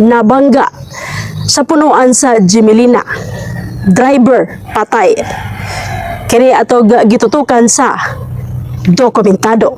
nabangga sa punuan sa Jimelina. Driver patay. Kini atog gitutukan sa dokumentado.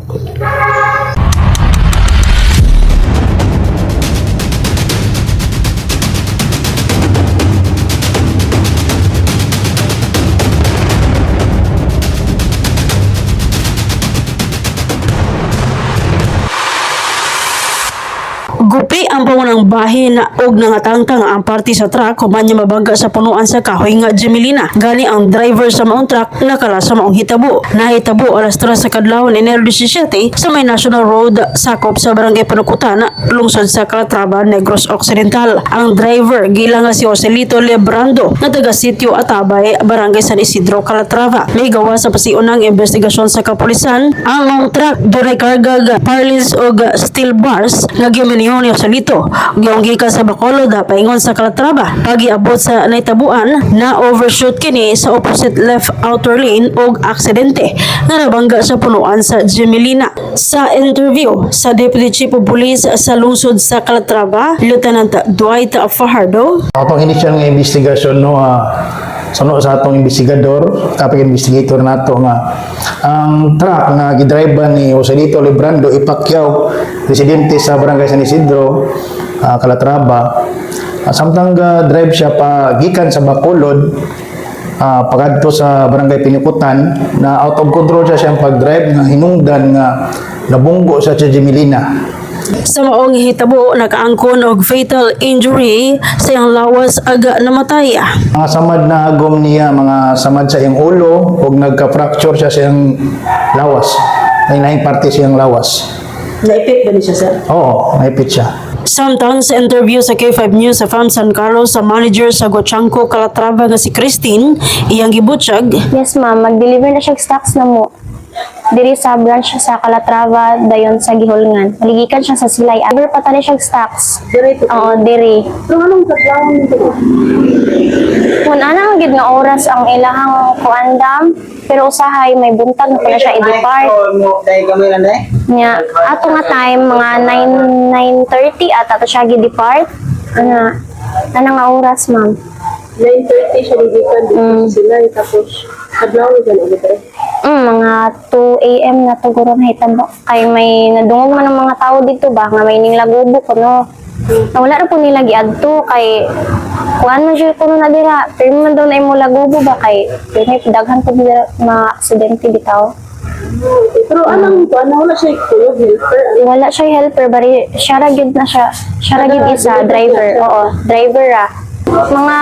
Gupi ang pangunang bahin og nangatangtang ang parte sa truck human niya mabangga sa punuan sa kahoy nga Jimelina. Gani ang driver sa maong truck nakala sa maong hitabo. Nahitabo alas 3 sa kadlawon Enero 17 sa may National Road sakop sa barangay Panukutan, lungsod sa Calatrava, Negros Occidental. Ang driver gilang nga si Joselito Lebrando nga taga sitio Atabay, barangay San Isidro, Calatrava. May gawa sa pasiunang investigasyon sa kapulisan ang maong truck dunay karga parlins og steel bars nga gimaniho ni Joselito giyong gikan sa Bacolod paingon sa Calatrava. Pagiabot sa naitabuan na overshoot kini sa opposite left outer lane og aksidente nga nabangga sa punuan sa Jimelina. Sa interview sa Deputy Chief of Police sa lungsod sa Calatrava, Lieutenant Dwight Fajardo, atong inisyal nga investigasyon suno sa atong investigador, kapag investigator nato nga ang truck nga gidrive ni Joselito Lebrando ipakyaw residente sa barangay San Isidro, Calatrava. Samtang drive siya pa gikan sa Bacolod pagadto sa barangay Pinukutan, na out of control siya siyang pag-drive nga hinungdan nga nabunggo sa Jimelina. sa maong hitabo nakaangkon og fatal injury sa iyang lawas aga namatay. Mga samad na agom niya, mga samad sa iyang ulo ug nagka-fracture siya sa iyang lawas. Lain-laing parte sa iyang lawas. Naipit ba ni siya, sir? Oo, naipit siya. Samtang sa interview sa K5 News sa Farm San Carlos sa manager sa Gochanco, Calatrava nga si Christine, iyang gibutyag. Yes ma'am, mag-deliver na siya stocks na mo. Diri sa branch sa Calatrava, dayon sa Gihulngan. Maligikan siya sa Silay. Ever pa tani siya stocks. Diri to? Oo, diri. Pero anong kadlawon nito? Kung anang gid nga oras ang ilahang kuandam, pero usahay may buntag na pala siya i-depart. Nya, ato nga time, mga 9:30 at ato siya gi-depart. Ana nga oras, ma'am. 9:30 siya gigikan dito sila, tapos kadlawon dyan ulit eh. Mga 2 a.m. na to guro na hitabo. Kay may nadungog man ng mga tao dito ba, nga may ning lagubo ko, no? Wala na po nila giadto kay kuan man siya kuno na dira. Pero man daw na imo lagubo ba kay may daghan po dira mga aksidente bitaw. Pero anong wala siya helper? Wala siya helper, bari siya ra gyud na siya. Siya ra gyud isa driver. Oo, driver ra. Mga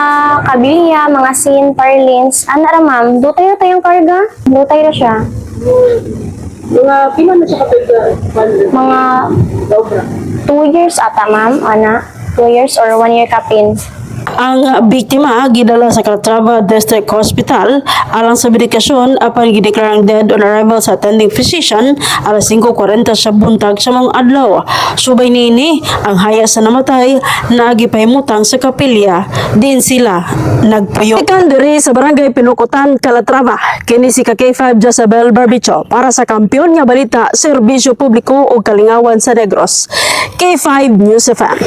kabilya, mga sin, parlins, ana ra ma'am, dutay ra tayong karga. Dutay ra siya. Mga pila na siya kapag Mga 2 years ata ma'am, ana. 2 years or 1 year kapin. Ang biktima gidala sa Calatrava District Hospital alang sa medikasyon apan gideklarang dead on arrival sa attending physician alas 5:40 sa buntag sa mga adlaw. Subay niini ang haya sa namatay na gipahimutang sa kapilya din sila nagpuyo. Ikan diri sa barangay Pinukutan, Calatrava, kini si K5 Jezabel Barbicho para sa Kampiyon nga Balita, Serbisyo Publiko o Kalingawan sa Negros. K5 News FM.